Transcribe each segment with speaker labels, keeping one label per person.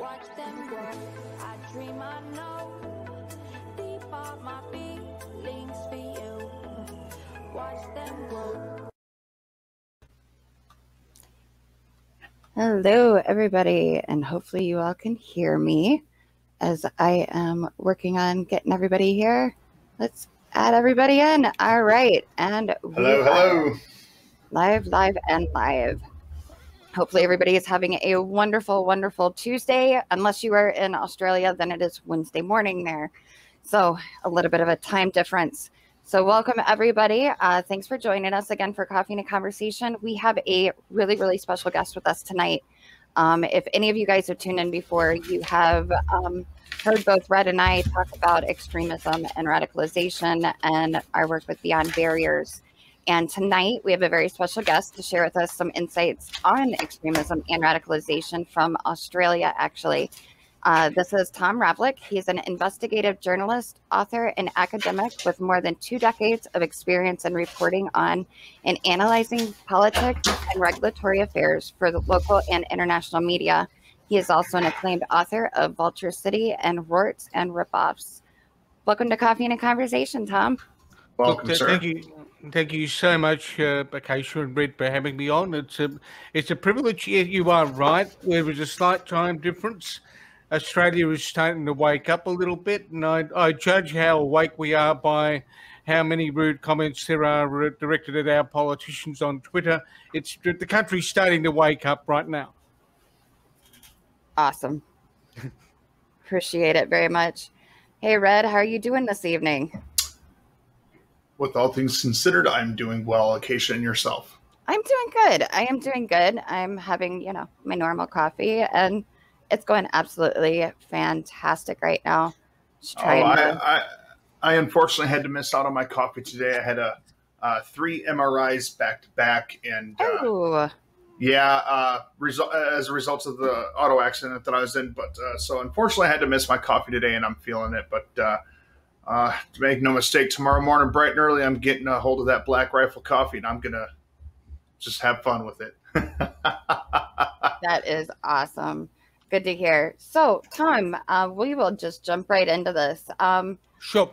Speaker 1: Watch them grow. I dream I know deep of my feelings for you. Watch them grow.
Speaker 2: Hello, everybody, and hopefully you all can hear me as I am working on getting everybody here. Let's add everybody in. All right, and
Speaker 3: hello.
Speaker 2: Live, and live. Hopefully everybody is having a wonderful, wonderful Tuesday. Unless you are in Australia, then it is Wednesday morning there. So a little bit of a time difference. So welcome, everybody. Thanks for joining us again for Coffee and a Conversation. We have a really, really special guest with us tonight. If any of you guys have tuned in before, you have heard both Red and I talk about extremism and radicalization and our work with Beyond Barriers. And tonight we have a very special guest to share with us some insights on extremism and radicalization from Australia, actually. This is Tom Ravlic. He's an investigative journalist, author, and academic with more than 2 decades of experience in reporting on and analyzing politics and regulatory affairs for the local and international media. He is also an acclaimed author of Vulture City and Rorts and Ripoffs. Welcome to Coffee and a Conversation, Tom.
Speaker 3: Welcome, sir.
Speaker 4: Thank you so much, Acacia and Red, for having me on. It's a privilege. Yeah, you are right. There was a slight time difference. Australia is starting to wake up a little bit, and I judge how awake we are by how many rude comments there are directed at our politicians on Twitter. The country's starting to wake up right now.
Speaker 2: Awesome. Appreciate it very much. Hey, Red, how are you doing this evening?
Speaker 3: With all things considered, I'm doing well. Acacia, and yourself?
Speaker 2: I'm doing good. I am doing good. I'm having, my normal coffee, and it's going absolutely fantastic right now.
Speaker 3: I unfortunately had to miss out on my coffee today. I had 3 MRIs back to back, and as a result of the auto accident that I was in. But so unfortunately, I had to miss my coffee today, and I'm feeling it. But to make no mistake, tomorrow morning, bright and early, I'm getting a hold of that Black Rifle coffee, and I'm gonna just have fun with it.
Speaker 2: That is awesome. Good to hear. So, Tom, we will just jump right into this.
Speaker 4: Sure.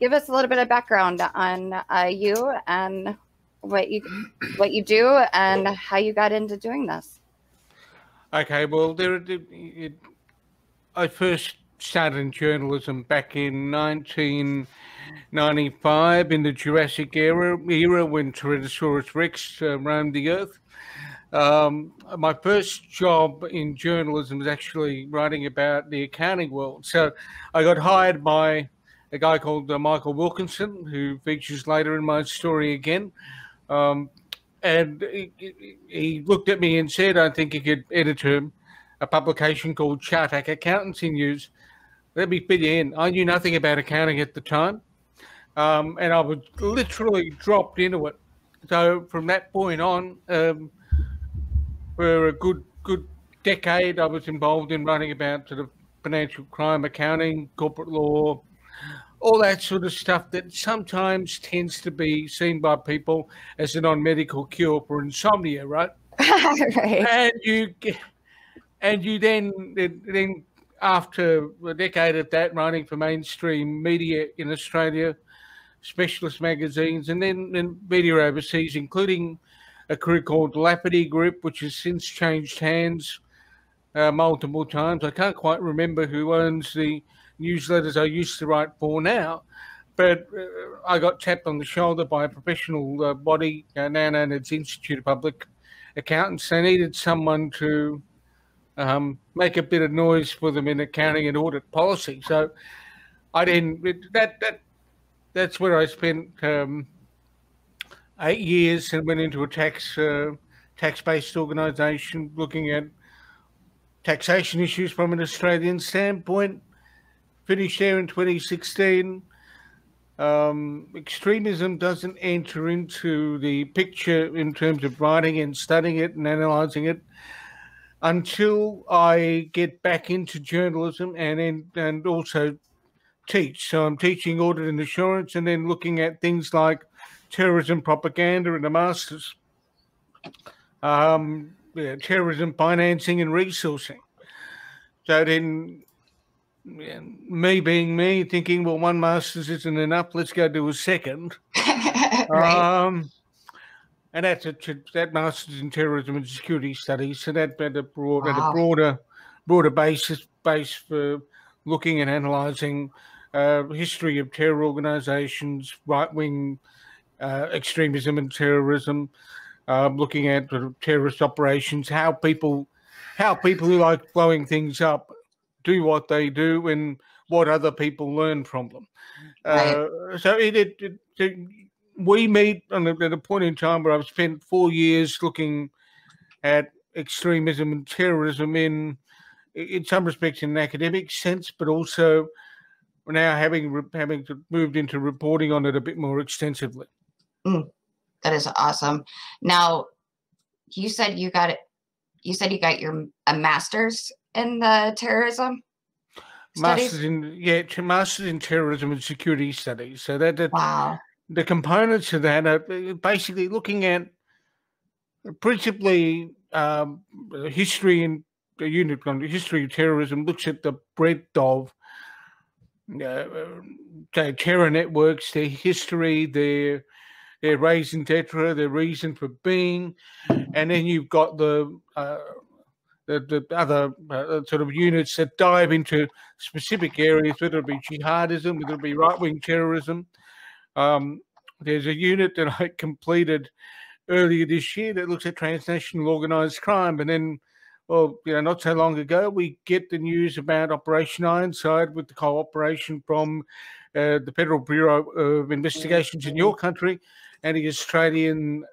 Speaker 2: Give us a little bit of background on you and what you do and how you got into doing this.
Speaker 4: Okay. Well, I first started in journalism back in 1995 in the Jurassic era when Tyrannosaurus Rex roamed the earth. My first job in journalism was actually writing about the accounting world. So I got hired by a guy called Michael Wilkinson, who features later in my story again. And he looked at me and said, I think he could edit a publication called Chartac Accountancy News. Let me fill you in. I knew nothing about accounting at the time, and I was literally dropped into it. So from that point on, for a good decade, I was involved in writing about sort of financial crime, accounting, corporate law, all that sort of stuff that sometimes tends to be seen by people as a non-medical cure for insomnia, right?
Speaker 2: Right.
Speaker 4: And you then after a decade of that, writing for mainstream media in Australia, specialist magazines, and then media overseas, including a group called Lapity Group, which has since changed hands multiple times. I can't quite remember who owns the newsletters I used to write for now, but I got tapped on the shoulder by a professional body, now known as Institute of Public Accountants. They needed someone to make a bit of noise for them in accounting and audit policy. So that's where I spent 8 years and went into a tax-based organisation looking at taxation issues from an Australian standpoint. Finished there in 2016. Extremism doesn't enter into the picture in terms of writing and studying it and analysing it until I get back into journalism and also teach. So I'm teaching audit and assurance and then looking at things like terrorism propaganda in the masters, terrorism financing and resourcing. So then, me being me, thinking, well, one master's isn't enough. Let's go do a second.
Speaker 2: Right.
Speaker 4: And that master's in terrorism and security studies. So that had a
Speaker 2: Wow.
Speaker 4: broader base for looking and analysing history of terror organisations, right-wing extremism and terrorism, looking at terrorist operations, how people who like blowing things up do what they do, and what other people learn from them.
Speaker 2: Right.
Speaker 4: So we meet at a point in time where I've spent 4 years looking at extremism and terrorism in some respects in an academic sense, but also now having moved into reporting on it a bit more extensively.
Speaker 2: That is awesome. Now, you said you got it. You said you got a master's in the terrorism studies?
Speaker 4: Masters in terrorism and security studies. So that
Speaker 2: Wow.
Speaker 4: the components of that are basically looking at principally history, and the unit on the history of terrorism looks at the breadth of terror networks, their history, their raison d'etre, their reason for being, and then you've got the other sort of units that dive into specific areas, whether it be jihadism, whether it be right-wing terrorism. There's a unit that I completed earlier this year that looks at transnational organised crime, and then, well, not so long ago, we get the news about Operation Ironside with the cooperation from the Federal Bureau of Investigations in your country and the Australian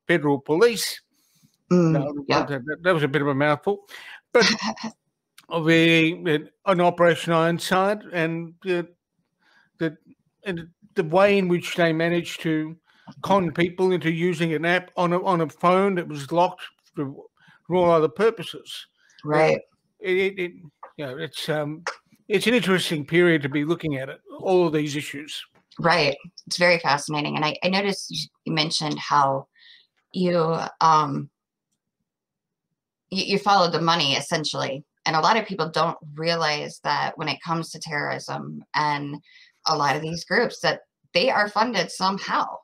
Speaker 4: Federal Police. That was a bit of a mouthful, but on Operation Ironside, and the way in which they managed to con people into using an app on a phone that was locked for all other purposes.
Speaker 2: Right.
Speaker 4: It's an interesting period to be looking at it, all of these issues.
Speaker 2: Right. It's very fascinating. And I noticed you mentioned how you follow the money, essentially. And a lot of people don't realize that when it comes to terrorism and a lot of these groups, that they are funded somehow.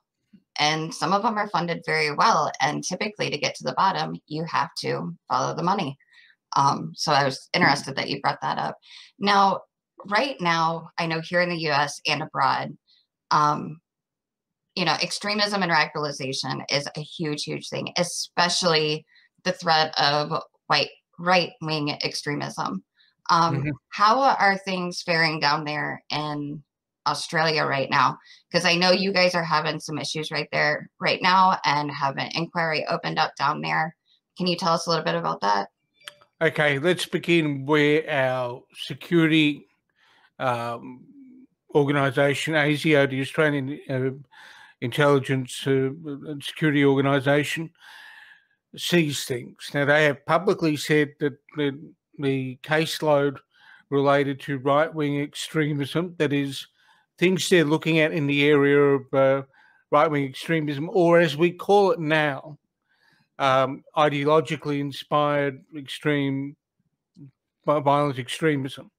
Speaker 2: And some of them are funded very well. And typically to get to the bottom, you have to follow the money. So I was interested that you brought that up. Now, right now, I know here in the US and abroad, extremism and radicalization is a huge, huge thing, especially the threat of right-wing extremism. How are things faring down there in Australia right now? Because I know you guys are having some issues right there right now and have an inquiry opened up down there. Can you tell us a little bit about that?
Speaker 4: Okay, let's begin where our security organisation, ASIO, the Australian Intelligence and Security Organisation, sees things. Now, they have publicly said that the caseload related to right-wing extremism, that is, things they're looking at in the area of right-wing extremism, or as we call it now, ideologically inspired violent extremism.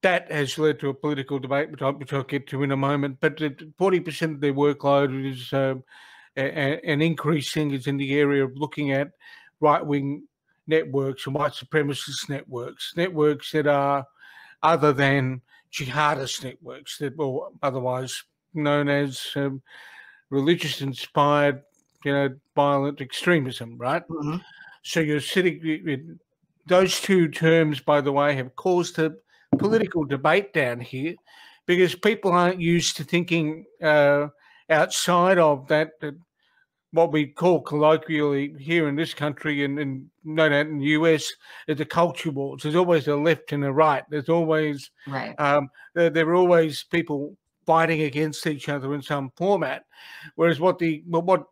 Speaker 4: That has led to a political debate, which I'll get to in a moment. But 40% of their workload is an increased thing is in the area of looking at right-wing networks and white supremacist networks that are other than jihadist networks, that were otherwise known as religious-inspired, violent extremism, right?
Speaker 2: Mm-hmm.
Speaker 4: So you're sitting. Those two terms, by the way, have caused a political debate down here because people aren't used to thinking outside of that what we call colloquially here in this country and no doubt in the US, is the culture wars. There's always a left and a right. There's always
Speaker 2: right.
Speaker 4: There are always people fighting against each other in some format. Whereas what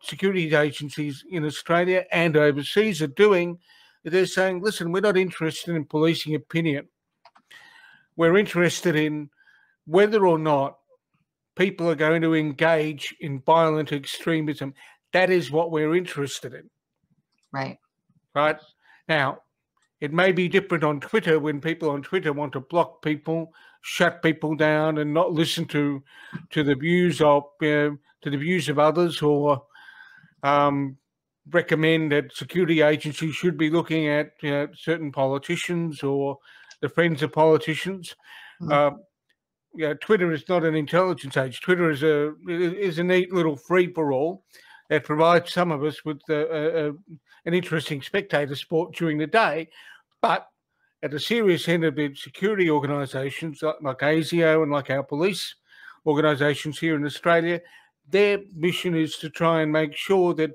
Speaker 4: security agencies in Australia and overseas are doing, they're saying, listen, we're not interested in policing opinion. We're interested in whether or not people are going to engage in violent extremism. That is what we're interested in.
Speaker 2: Right.
Speaker 4: Right. Now, It may be different on Twitter when people on Twitter want to block people, shut people down, and not listen to the views of others, or recommend that security agencies should be looking at certain politicians or the friends of politicians. Twitter is not an intelligence age. Twitter is a neat little free for all that provides some of us with an interesting spectator sport during the day. But at the serious end of the security organisations like ASIO and like our police organisations here in Australia, their mission is to try and make sure that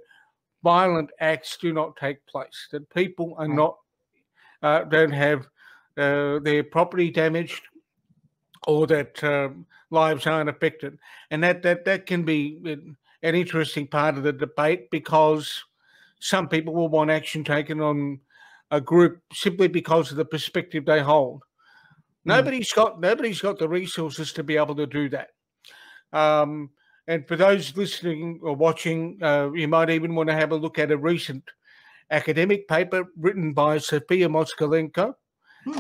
Speaker 4: violent acts do not take place, that people are not don't have their property damaged, or that lives aren't affected. And that can be an interesting part of the debate, because some people will want action taken on a group simply because of the perspective they hold. Nobody's got the resources to be able to do that. And for those listening or watching, you might even want to have a look at a recent academic paper written by Sophia Moskalenko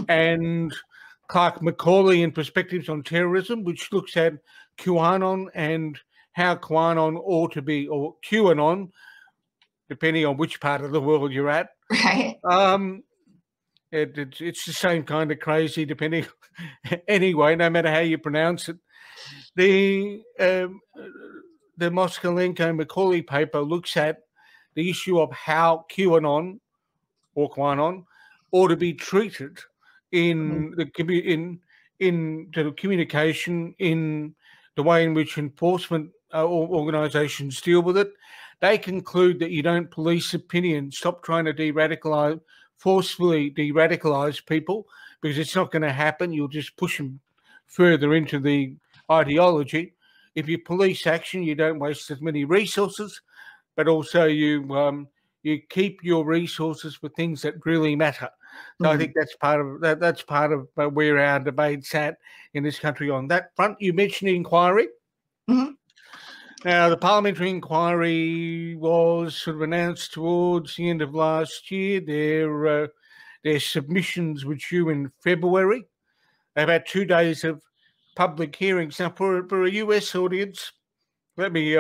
Speaker 4: and Clark Macaulay in Perspectives on Terrorism, which looks at QAnon and how QAnon ought to be, or QAnon, depending on which part of the world you're at.
Speaker 5: Right.
Speaker 4: It's the same kind of crazy, depending. Anyway, no matter how you pronounce it, the Moskalenko Macaulay paper looks at the issue of how QAnon or QAnon ought to be treated in the communication, in the way in which enforcement organisations deal with it. They conclude that you don't police opinion. Stop trying to forcefully de-radicalise people, because it's not going to happen. You'll just push them further into the ideology. If you police action, you don't waste as many resources, but also you keep your resources for things that really matter. So I think that's part of where our debate's at in this country on that front. You mentioned the inquiry. Now, the parliamentary inquiry was sort of announced towards the end of last year. Their submissions were due in February. They've had 2 days of public hearings. Now, for a US audience, let me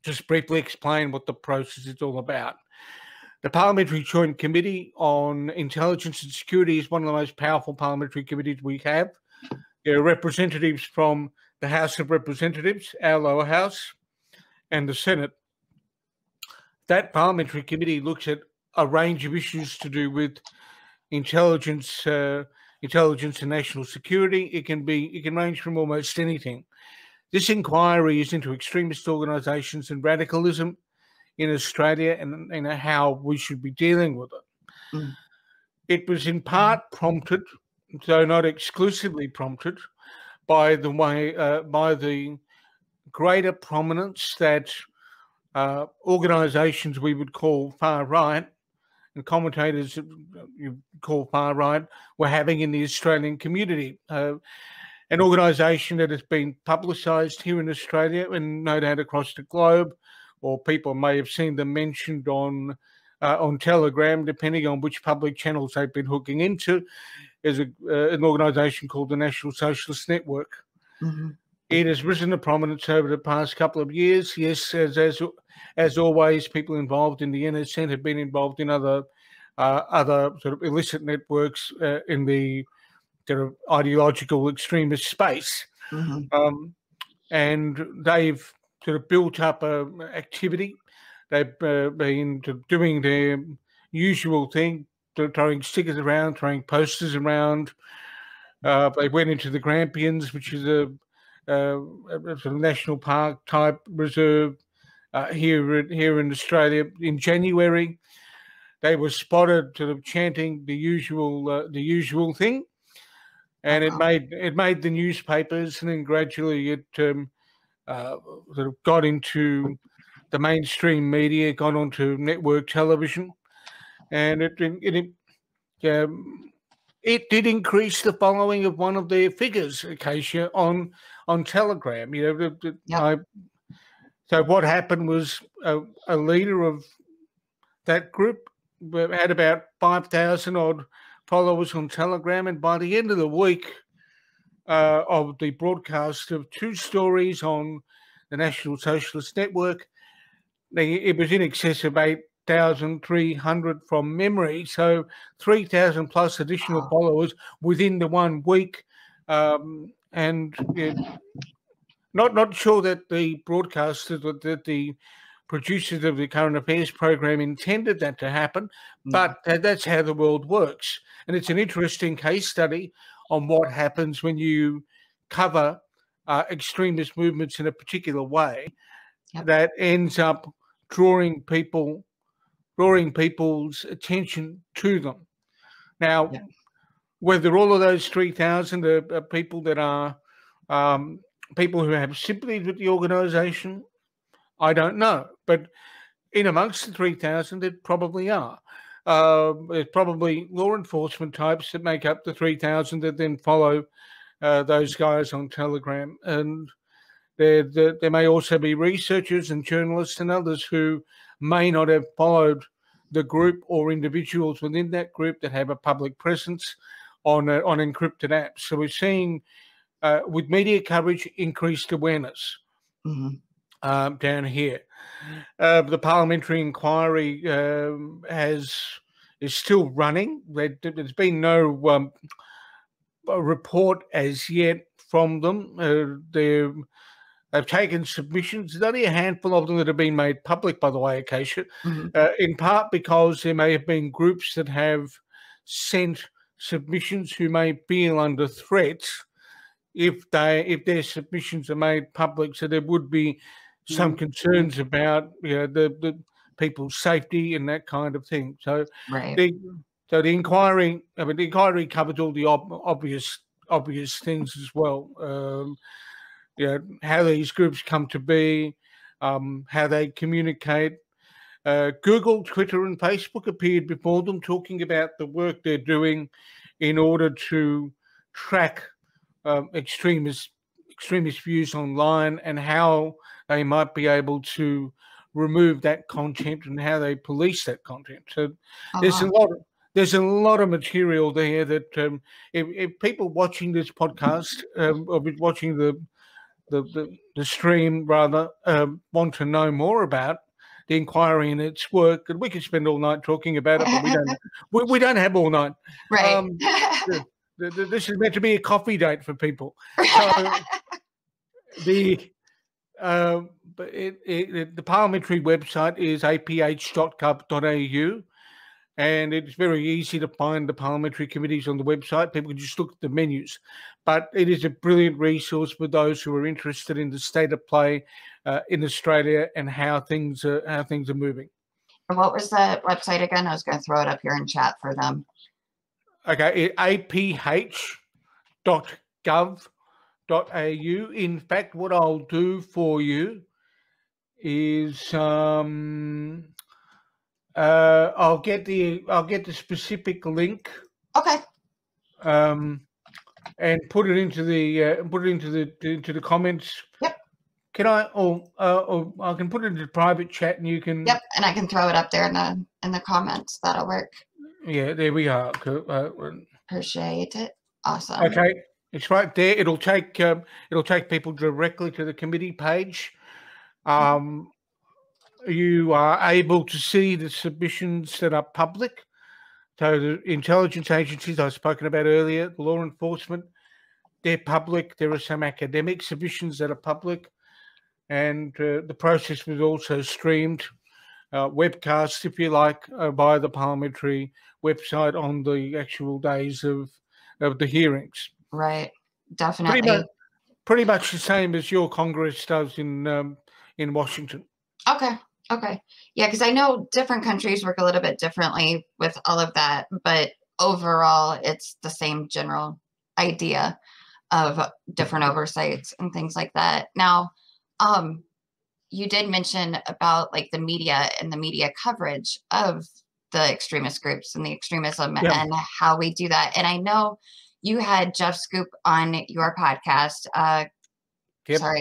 Speaker 4: just briefly explain what the process is all about. The Parliamentary Joint Committee on Intelligence and Security is one of the most powerful parliamentary committees we have. There are representatives from the House of Representatives, our lower house, and the Senate. That parliamentary committee looks at a range of issues to do with intelligence and national security. It can range from almost anything. This inquiry is into extremist organisations and radicalism in Australia, and how we should be dealing with it. It was in part prompted, though not exclusively prompted, by the greater prominence that organisations we would call far right and commentators you call far right were having in the Australian community. An organisation that has been publicised here in Australia and no doubt across the globe, or people may have seen them mentioned on Telegram, depending on which public channels they've been hooking into, is an organisation called the National Socialist Network. It has risen to prominence over the past couple of years. Yes, as always, people involved in the NSN have been involved in other sort of illicit networks in the sort of ideological extremist space, and they've sort of built up activity. They've been doing their usual thing, throwing stickers around, throwing posters around. They went into the Grampians, which is a sort of national park type reserve here in Australia in January. They were spotted sort of chanting the usual thing, and it made the newspapers, and then gradually it sort of got into the mainstream media, got onto network television, and it did increase the following of one of their figures, Acacia, on Telegram. So what happened was a leader of that group had about 5,000 odd followers on Telegram, and by the end of the week of the broadcast of 2 stories on the National Socialist Network, it was in excess of 8,300 from memory, so 3,000 plus additional followers within the 1 week, and not sure that the broadcasters, that the producers of the current affairs program intended that to happen, but that's how the world works. And it's an interesting case study on what happens when you cover extremist movements in a particular way that ends up drawing people's attention to them. Now, whether all of those 3,000 are people that are people who have sympathy with the organisation, I don't know, but in amongst the 3,000, there probably are. There's probably law enforcement types that make up the 3,000 that then follow those guys on Telegram. And there may also be researchers and journalists and others who may not have followed the group or individuals within that group that have a public presence on encrypted apps. So we're seeing, with media coverage, increased awareness. Down here. The parliamentary inquiry is still running. There's been no report as yet from them. They've taken submissions. There's only a handful of them that have been made public, by the way, Acacia, in part because there may have been groups that have sent submissions who may feel under threat if their submissions are made public. So there would be some concerns about the people's safety and that kind of thing. So the inquiry, the inquiry covered all the obvious things as well. How these groups come to be, how they communicate. Google, Twitter, and Facebook appeared before them, talking about the work they're doing in order to track extremist views online and how they might be able to remove that content and how they police that content. So there's a lot of material there that if people watching this podcast or watching the stream rather want to know more about the inquiry and its work, and we could spend all night talking about it, but we don't have all night.
Speaker 2: Right.
Speaker 4: This is meant to be a coffee date for people. So the parliamentary website is aph.gov.au, and it's very easy to find the parliamentary committees on the website. People can just look at the menus, but it is a brilliant resource for those who are interested in the state of play in Australia and how things are moving.
Speaker 2: And what was the website again? I was going to throw it up here in chat for them.
Speaker 4: Okay, aph.gov.au. In fact, what I'll do for you is I'll get the specific link.
Speaker 2: Okay.
Speaker 4: And put it into the comments.
Speaker 2: Yep.
Speaker 4: Can I? Or I can put it into the private chat, and you can.
Speaker 2: Yep, and I can throw it up there in the comments. That'll work.
Speaker 4: Yeah, there we are.
Speaker 2: Appreciate it. Awesome.
Speaker 4: Okay, it's right there. It'll take people directly to the committee page. You are able to see the submissions that are public. So the intelligence agencies I've spoken about earlier, the law enforcement, they're public. There are some academic submissions that are public, and the process was also streamed, webcast, if you like, by the parliamentary website on the actual days of the hearings.
Speaker 2: Right, definitely.
Speaker 4: Pretty much the same as your Congress does in Washington.
Speaker 2: Okay. Yeah, because I know different countries work a little bit differently with all of that, but overall, it's the same general idea of different oversights and things like that. Now, you did mention about like the media and the media coverage of the extremist groups and the extremism and how we do that. And I know you had Jeff Scoop on your podcast. Sorry,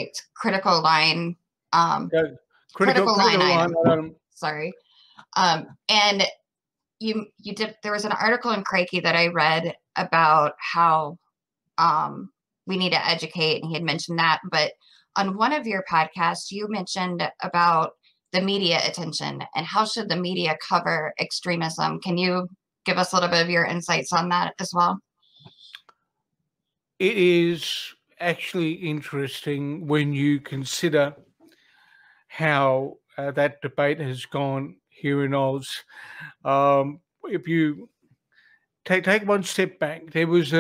Speaker 2: it's Critical Line. Critical Line. Sorry. And you did, there was an article in Crikey that I read about how we need to educate, and he had mentioned that, but on one of your podcasts, you mentioned about the media attention and how should the media cover extremism. Can you give us a little bit of your insights on that as well?
Speaker 4: It is actually interesting when you consider how that debate has gone here in Oz. If you take one step back, there was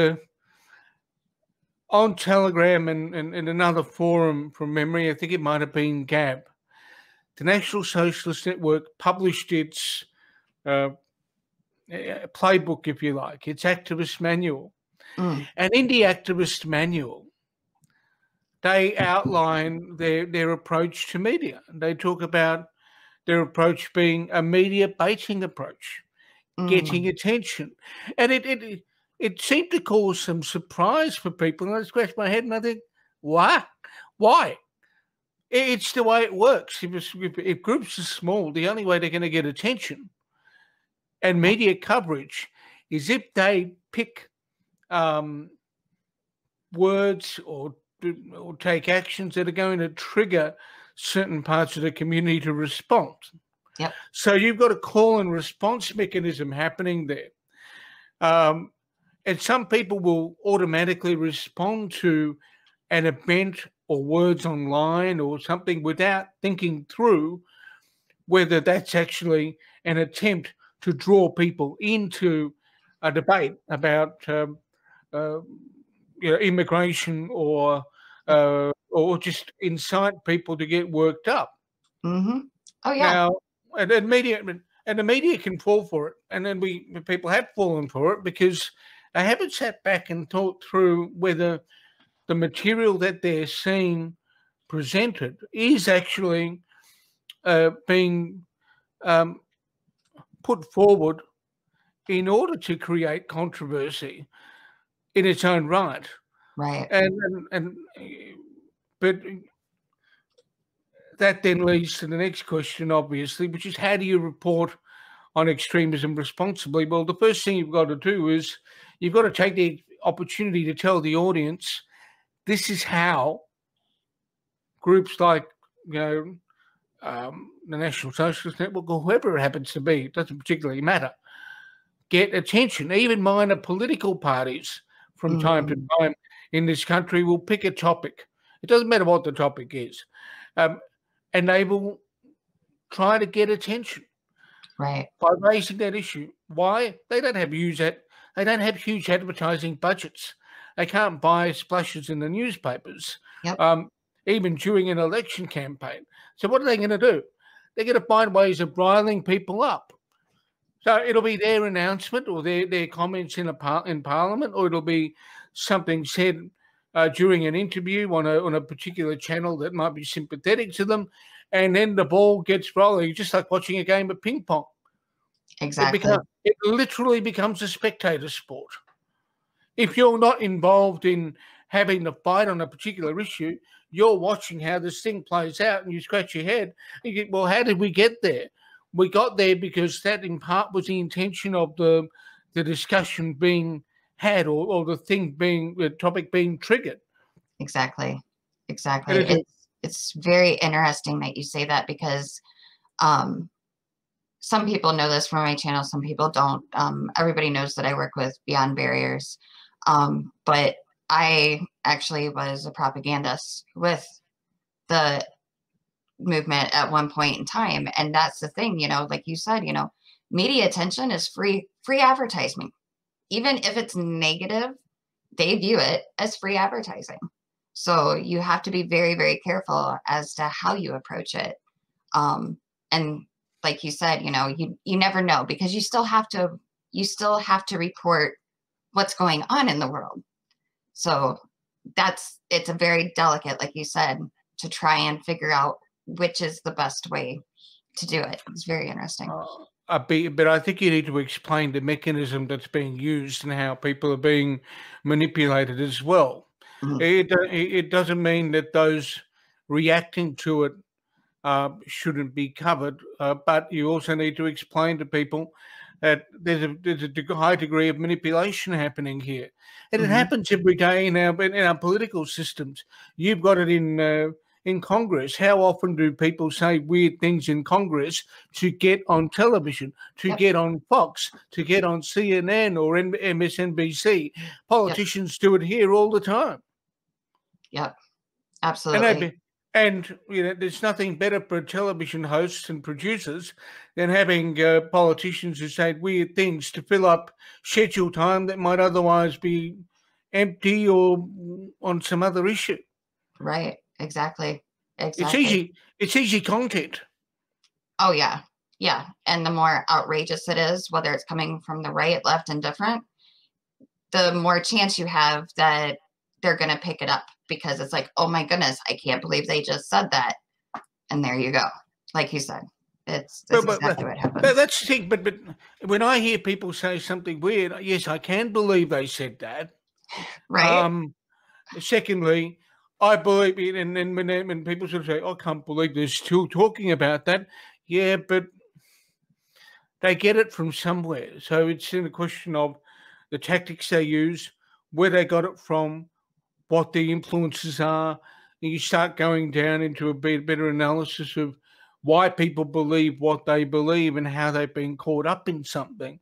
Speaker 4: on Telegram and another forum from memory, I think it might have been Gab, the National Socialist Network published its playbook, if you like, its activist manual. And in the activist manual, they outline their approach to media. They talk about their approach being a media baiting approach, getting attention. And it seemed to cause some surprise for people. And I scratched my head and I think, what? Why? It's the way it works. If groups are small, the only way they're going to get attention and media coverage is if they pick words or take actions that are going to trigger certain parts of the community to respond.
Speaker 2: Yep.
Speaker 4: So you've got a call and response mechanism happening there. And some people will automatically respond to an event or words online or something without thinking through whether that's actually an attempt to draw people into a debate about immigration or just incite people to get worked up.
Speaker 2: Oh yeah.
Speaker 4: Now, and the media can fall for it, and then people have fallen for it because they haven't sat back and thought through whether the material that they're seeing presented is actually being put forward in order to create controversy in its own right.
Speaker 2: Right.
Speaker 4: But that then leads to the next question, obviously, which is how do you report on extremism responsibly? Well, the first thing you've got to do is you've got to take the opportunity to tell the audience this is how groups like, the National Socialist Network or whoever it happens to be, it doesn't particularly matter, get attention. Even minor political parties from time to time in this country will pick a topic. It doesn't matter what the topic is. And they will try to get attention
Speaker 2: by
Speaker 4: raising that issue. Why? They don't have huge advertising budgets. They can't buy splashes in the newspapers, even during an election campaign. So what are they going to do? They're going to find ways of riling people up. So it'll be their announcement or their comments in Parliament, or it'll be something said during an interview on a particular channel that might be sympathetic to them, and then the ball gets rolling, just like watching a game of ping pong.
Speaker 2: Exactly.
Speaker 4: It literally becomes a spectator sport. If you're not involved in having the fight on a particular issue, you're watching how this thing plays out, and you scratch your head. And you think, well, how did we get there? We got there because that, in part, was the intention of the discussion being had, or the topic being triggered.
Speaker 2: Exactly. It's very interesting that you say that, because some people know this from my channel, some people don't. Everybody knows that I work with Beyond Barriers, but I actually was a propagandist with the movement at one point in time. And that's the thing, like you said, media attention is free advertising. Even if it's negative, they view it as free advertising. So you have to be very, very careful as to how you approach it. And like you said, you never know, because you still have to report what's going on in the world. So it's a very delicate, like you said, to try and figure out which is the best way to do it. It's very interesting.
Speaker 4: But I think you need to explain the mechanism that's being used and how people are being manipulated as well. It doesn't mean that those reacting to it shouldn't be covered, but you also need to explain to people that there's a high degree of manipulation happening here. And it
Speaker 2: Mhm.
Speaker 4: happens every day in our political systems. You've got it in Congress. How often do people say weird things in Congress to get on television, to
Speaker 2: Yep.
Speaker 4: get on Fox, to get on CNN or MSNBC? Politicians do it here all the time.
Speaker 2: Yep. Absolutely.
Speaker 4: And there's nothing better for television hosts and producers than having politicians who say weird things to fill up schedule time that might otherwise be empty or on some other issue.
Speaker 2: Right. Exactly.
Speaker 4: It's easy content.
Speaker 2: Oh, yeah. Yeah. And the more outrageous it is, whether it's coming from the right, left, and different, the more chance you have that they're going to pick it up, because it's like, oh my goodness, I can't believe they just said that. And there you go. Like you said, that's exactly what happens.
Speaker 4: That's the thing. But when I hear people say something weird, yes, I can believe they said that.
Speaker 2: Right.
Speaker 4: Secondly, I believe it. And then when people sort of say, I can't believe they're still talking about that. Yeah, but they get it from somewhere. So it's in a question of the tactics they use, where they got it from, what the influences are, and you start going down into a better analysis of why people believe what they believe and how they've been caught up in something,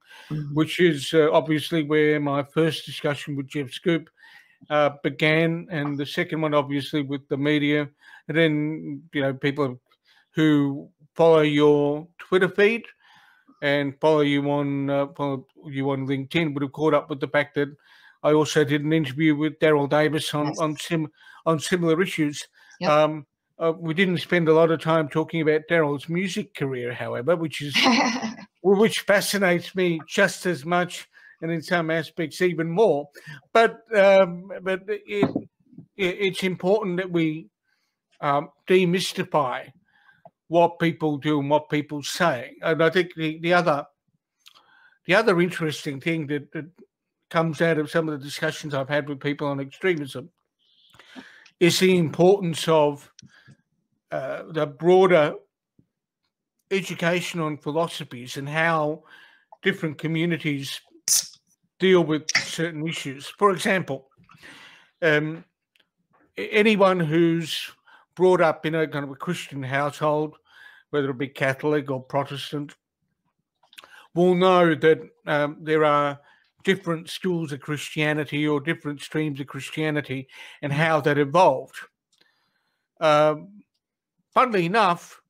Speaker 4: which is obviously where my first discussion with Jeff Scoop began, and the second one obviously with the media. And then, people who follow your Twitter feed and follow you on LinkedIn would have caught up with the fact that I also did an interview with Daryl Davis on similar issues.
Speaker 2: Yep.
Speaker 4: We didn't spend a lot of time talking about Daryl's music career, however, which fascinates me just as much, and in some aspects even more. But it's important that we demystify what people do and what people say. And I think the other interesting thing that comes out of some of the discussions I've had with people on extremism is the importance of the broader education on philosophies and how different communities deal with certain issues. For example, anyone who's brought up in a kind of a Christian household, whether it be Catholic or Protestant, will know that there are different schools of Christianity or different streams of Christianity and how that evolved. Funnily enough,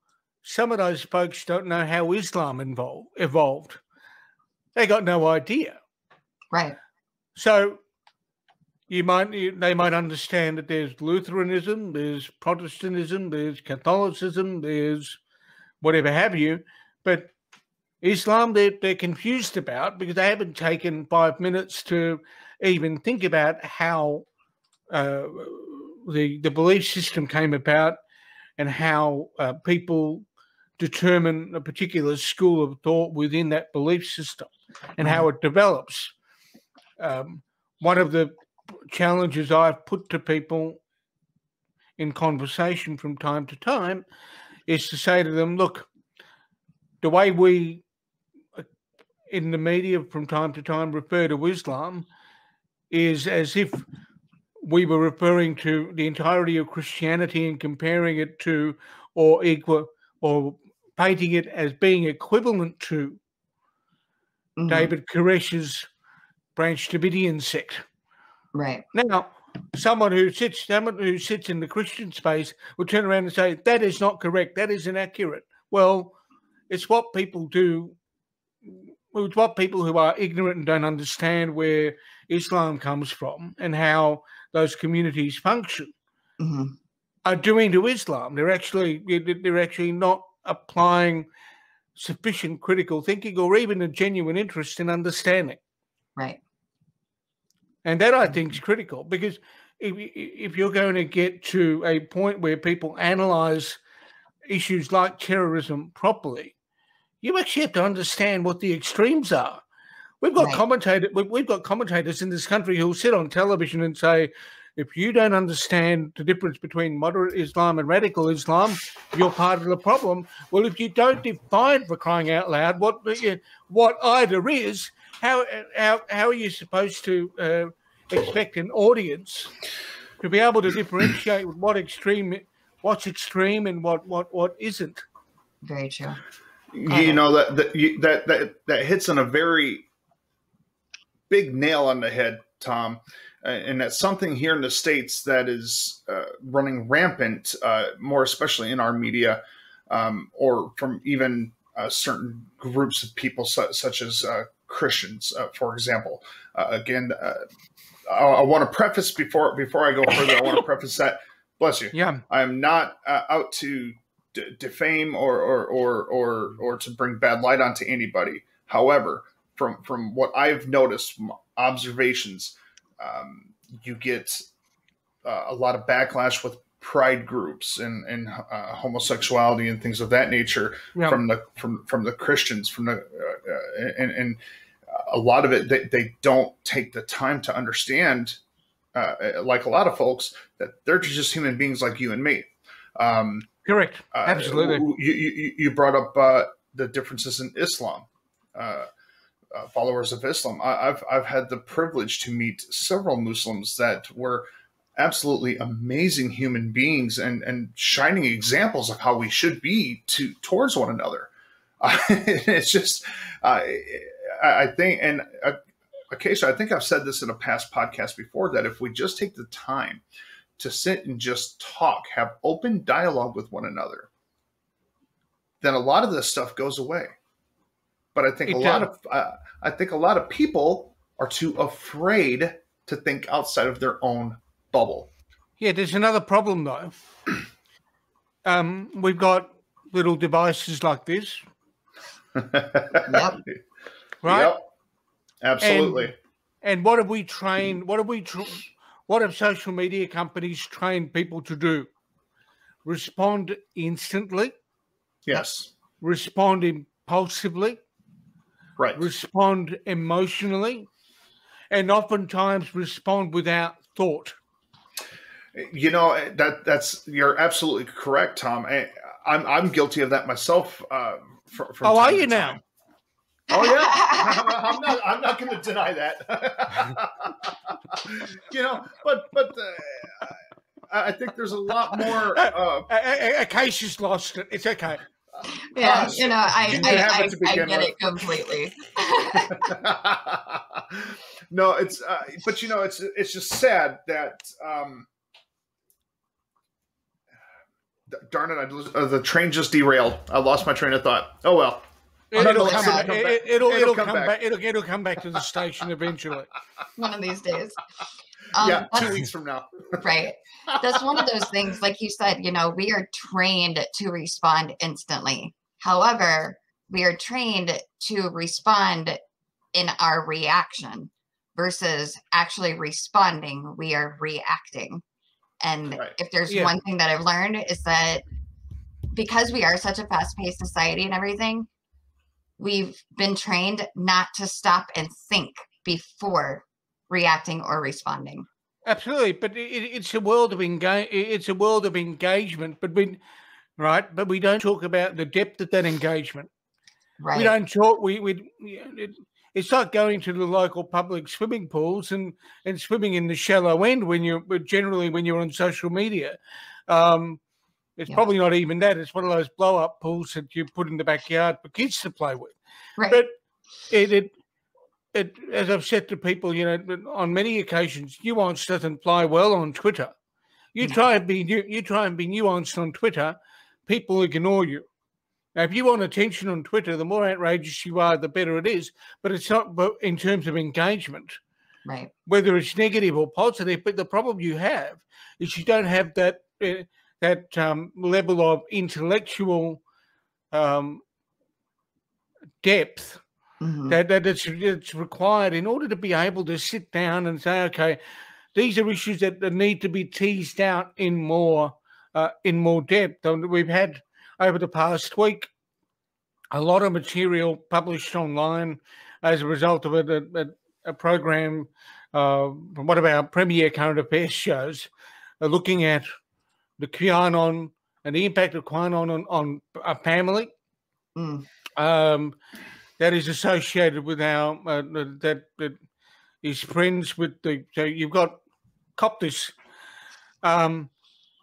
Speaker 4: some of those folks don't know how Islam evolved. They got no idea.
Speaker 2: Right.
Speaker 4: So they might understand that there's Lutheranism, there's Protestantism, there's Catholicism, there's whatever have you, but Islam, they're confused about because they haven't taken 5 minutes to even think about how the belief system came about and how people determine a particular school of thought within that belief system and how it develops. One of the challenges I've put to people in conversation from time to time is to say to them, look, the way we in the media from time to time refer to Islam is as if we were referring to the entirety of Christianity and comparing it to or equal or painting it as being equivalent to David Koresh's Branch Davidian sect.
Speaker 2: Right.
Speaker 4: Now, someone who sits in the Christian space will turn around and say, that is not correct, that is inaccurate. Well, it's what people do. It's what people who are ignorant and don't understand where Islam comes from and how those communities function are doing to Islam. They're actually not applying sufficient critical thinking or even a genuine interest in understanding.
Speaker 2: Right.
Speaker 4: And that, I think, is critical, because if you're going to get to a point where people analyze issues like terrorism properly, you actually have to understand what the extremes are. We've got commentators in this country who'll sit on television and say, If you don't understand the difference between moderate Islam and radical Islam, you're part of the problem. Well, if you don't define, for crying out loud, what either is, how are you supposed to expect an audience to be able to differentiate what's extreme and what isn't?
Speaker 2: Very true.
Speaker 3: You know, that hits on a very big nail on the head, Tom. And that's something here in the States that is running rampant, more especially in our media, or from even certain groups of people, such as Christians, for example. Again, I want to preface before I go further. I want to preface that. Bless you.
Speaker 4: Yeah,
Speaker 3: I am not out to defame or to bring bad light onto anybody. However, from what I've noticed, from observations, you get a lot of backlash with pride groups and homosexuality and things of that nature from the Christians, and a lot of it they don't take the time to understand, like a lot of folks, that they're just human beings like you and me.
Speaker 4: Correct. Absolutely.
Speaker 3: You brought up the differences in Islam. Followers of Islam. I've had the privilege to meet several Muslims that were absolutely amazing human beings and shining examples of how we should be towards one another. It's just, I think, and occasionally, I think I've said this in a past podcast before, that if we just take the time to sit and just talk, have open dialogue with one another, then a lot of this stuff goes away. But I think a lot of people are too afraid to think outside of their own bubble.
Speaker 4: Yeah, there's another problem though. We've got little devices like this.
Speaker 2: Yep.
Speaker 4: Right.
Speaker 3: Yep. Absolutely.
Speaker 4: And what have we trained? What have social media companies trained people to do? Respond instantly.
Speaker 3: Yes.
Speaker 4: Respond impulsively.
Speaker 3: Right.
Speaker 4: Respond emotionally, and oftentimes respond without thought.
Speaker 3: You know, you're absolutely correct, Tom. I'm guilty of that myself. From
Speaker 4: are you now?
Speaker 3: Oh yeah, I'm not going to deny that. You know, but I think there's a lot more.
Speaker 2: Acacia's
Speaker 4: lost it. It's okay.
Speaker 2: Yeah, you know, I get it completely.
Speaker 3: No, it's but you know, it's just sad that darn it, the train just derailed. I lost my train of thought. Oh well.
Speaker 4: It'll come back to the station eventually.
Speaker 2: One of these days.
Speaker 3: 2 weeks from now.
Speaker 2: Right. That's one of those things, like you said, you know, we are trained to respond instantly. However, we are trained to respond in our reaction versus actually responding. We are reacting. And if there's one thing that I've learned is that because we are such a fast-paced society and everything, we've been trained not to stop and think before reacting or responding.
Speaker 4: Absolutely, but it's a world of engagement. But we don't talk about the depth of that engagement.
Speaker 2: Right.
Speaker 4: We don't talk. It's like going to the local public swimming pools and swimming in the shallow end when you're on social media. It's probably not even that. It's one of those blow-up pools that you put in the backyard for kids to play with.
Speaker 2: Right.
Speaker 4: But it as I've said to people, you know, on many occasions, nuance doesn't fly well on Twitter. You try and be nuanced on Twitter, people ignore you. Now, if you want attention on Twitter, the more outrageous you are, the better it is. But it's not in terms of engagement,
Speaker 2: right? Whether
Speaker 4: it's negative or positive. But the problem you have is you don't have that level of intellectual depth that it's required in order to be able to sit down and say, okay, these are issues that need to be teased out in more depth. And we've had over the past week a lot of material published online as a result of a program from one of our premier current affairs shows, looking at the QAnon and the impact of QAnon on a family that is associated with our that is friends with the. So you've got Coptus, the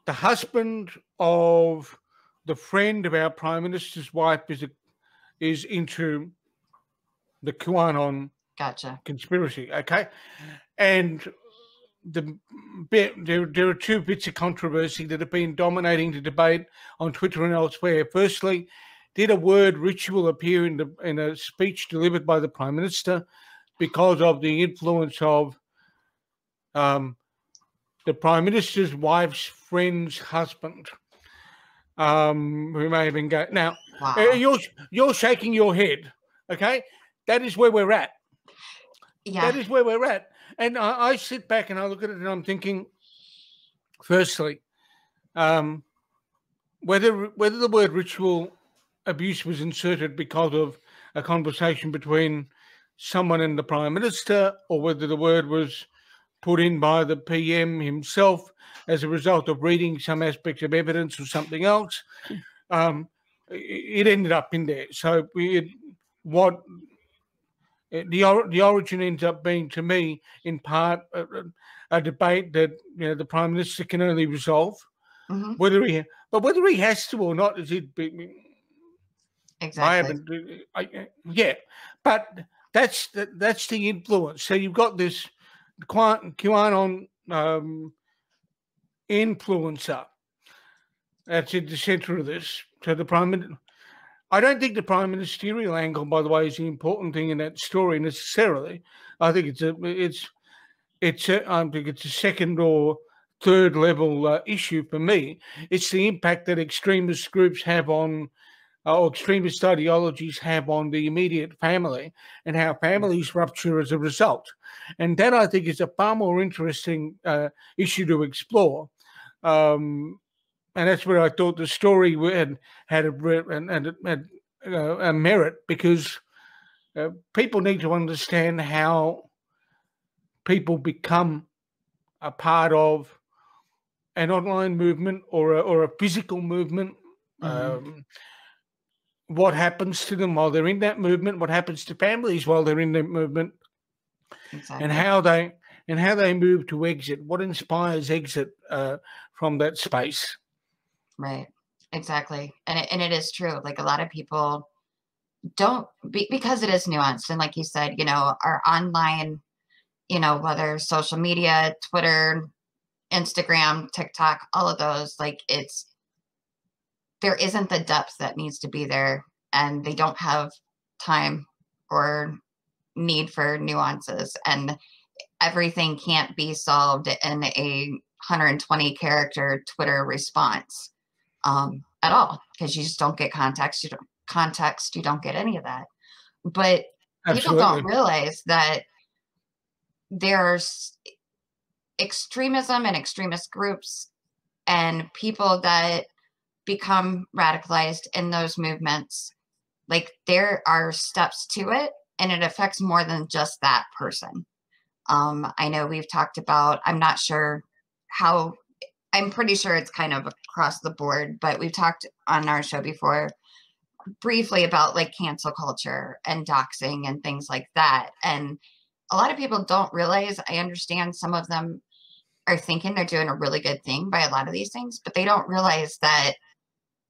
Speaker 4: husband of the friend of our Prime Minister's wife is into the QAnon conspiracy, okay? And there are two bits of controversy that have been dominating the debate on Twitter and elsewhere. Firstly, did a word ritual appear in a speech delivered by the Prime Minister because of the influence of the Prime Minister's wife's friend's husband, who may have been gay? Now, you're shaking your head, okay? That is where we're at. Yeah. That is where we're at. And I sit back and I look at it and I'm thinking, firstly, whether the word ritual abuse was inserted because of a conversation between someone and the Prime Minister, or whether the word was put in by the PM himself as a result of reading some aspects of evidence or something else, it ended up in there. So the origin ends up being, to me, in part a debate that the Prime Minister can only resolve. Whether he has to or not, is it?
Speaker 5: Exactly.
Speaker 4: But that's the influence. So you've got this QAnon influencer that's at the centre of this. So the Prime Minister. I don't think the Prime Ministerial angle, by the way, is the important thing in that story necessarily. I think it's a second or third level issue for me. It's the impact that extremist groups have on, or extremist ideologies have on the immediate family, and how families rupture as a result. And that, I think, is a far more interesting issue to explore. And that's where I thought the story had a merit, because people need to understand how people become a part of an online movement or a physical movement. What happens to them while they're in that movement? What happens to families while they're in that movement?
Speaker 5: Exactly.
Speaker 4: And how they move to exit. What inspires exit from that space?
Speaker 5: Right. Exactly. And it is true. Like, a lot of people don't, because it is nuanced. And like you said, our online, whether social media, Twitter, Instagram, TikTok, all of those, like, there isn't the depth that needs to be there, and they don't have time or need for nuances, and everything can't be solved in a 120 character Twitter response. At all, because you just don't get context. You don't get any of that. But
Speaker 4: Absolutely.
Speaker 5: People don't realize that there's extremism and extremist groups and people that become radicalized in those movements. Like, there are steps to it, and it affects more than just that person. I know we've talked about, I'm not sure how, I'm pretty sure it's kind of across the board, but we've talked on our show before briefly about like cancel culture and doxing and things like that. And a lot of people don't realize, I understand some of them are thinking they're doing a really good thing by a lot of these things, but they don't realize that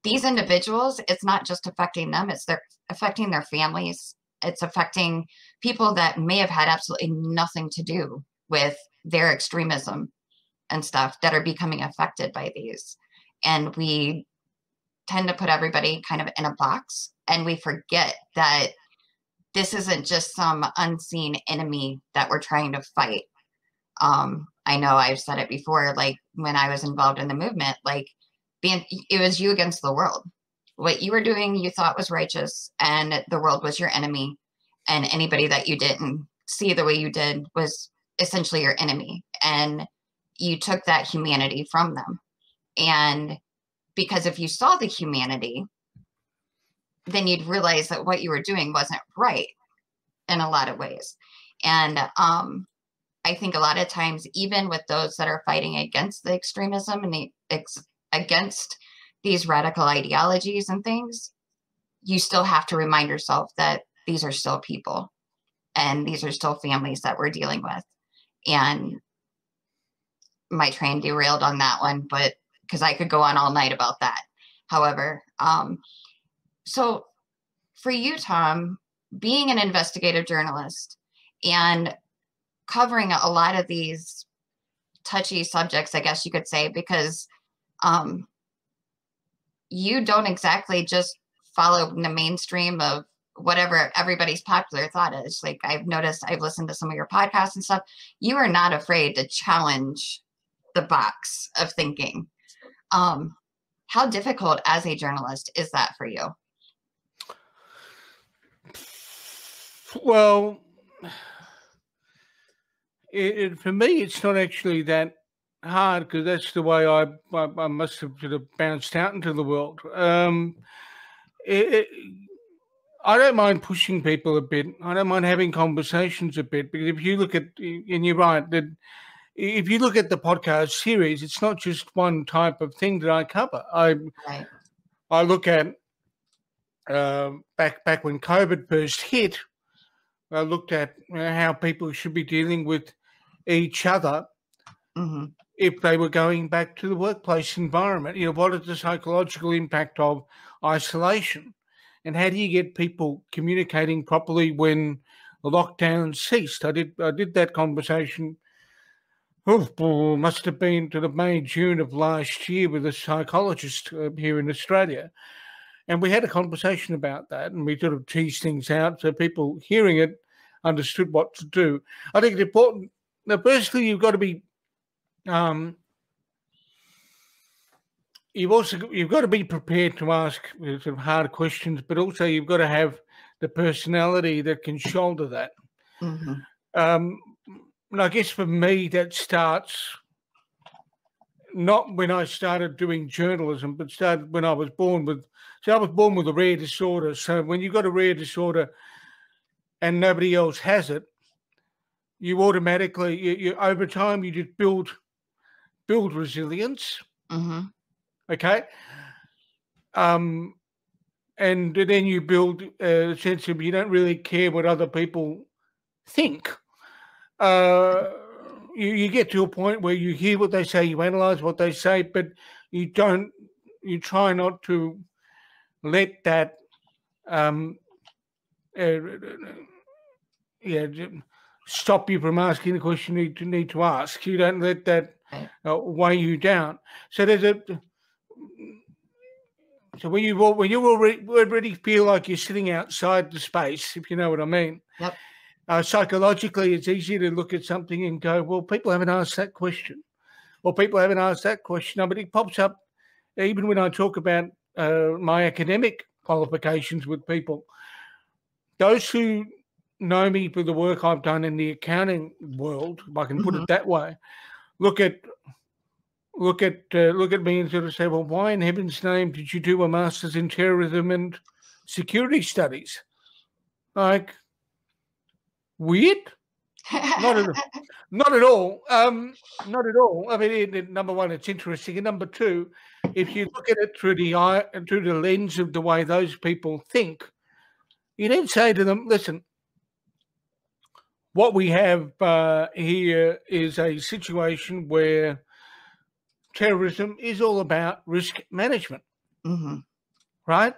Speaker 5: these individuals, it's not just affecting them, they're affecting their families. It's affecting people that may have had absolutely nothing to do with their extremism and stuff, that are becoming affected by these. And we tend to put everybody kind of in a box, and we forget that this isn't just some unseen enemy that we're trying to fight. I know I've said it before, like when I was involved in the movement, like it was you against the world. What you were doing, you thought was righteous, and the world was your enemy. And anybody that you didn't see the way you did was essentially your enemy. And you took that humanity from them. And because if you saw the humanity, then you'd realize that what you were doing wasn't right. in a lot of ways. And I think a lot of times, even with those that are fighting against the extremism and against these radical ideologies and things, you still have to remind yourself that these are still people and these are still families that we're dealing with. And my train derailed on that one, but because I could go on all night about that. However, so for you, Tom, being an investigative journalist and covering a lot of these touchy subjects, I guess you could say, because you don't exactly just follow the mainstream of whatever everybody's popular thought is. Like, I've noticed, I've listened to some of your podcasts and stuff. You are not afraid to challenge the box of thinking. How difficult as a journalist is that for you?
Speaker 4: Well, for me, it's not actually that hard, because that's the way I must have sort of bounced out into the world. I don't mind pushing people a bit. I don't mind having conversations a bit, because if you look at, and you're right, that if you look at the podcast series, it's not just one type of thing that I cover. I look at back when COVID first hit. I looked at how people should be dealing with each other if they were going back to the workplace environment. You know, what is the psychological impact of isolation, and how do you get people communicating properly when the lockdown ceased? I did that conversation. Must have been to the May, June of last year with a psychologist here in Australia. And we had a conversation about that, and we sort of teased things out so people hearing it understood what to do. I think it's important. Now, firstly, you've got to be, you've got to be prepared to ask sort of hard questions, but also you've got to have the personality that can shoulder that. And I guess for me, that starts not when I started doing journalism, but started when I was born with. So I was born with a rare disorder. So when you've got a rare disorder and nobody else has it, you automatically, you over time, you just build resilience. Okay. And then you build a sense of you don't really care what other people think. You get to a point where you hear what they say, you analyze what they say, but you try not to let that stop you from asking the question you need to ask. You don't let that weigh you down. So so when you already feel like you're sitting outside the space, if you know what I mean.
Speaker 5: Yep.
Speaker 4: Psychologically, it's easy to look at something and go, well, people haven't asked that question, or people haven't asked that question. No, but it pops up even when I talk about my academic qualifications with people. Those who know me for the work I've done in the accounting world, if I can put it that way, look at me and sort of say, well, why in heaven's name did you do a master's in terrorism and security studies? Like, weird? Not at all. Not at all. I mean, number one, it's interesting, and number two, if you look at it through the lens of the way those people think, you then say to them, listen, what we have here is a situation where terrorism is all about risk management, right?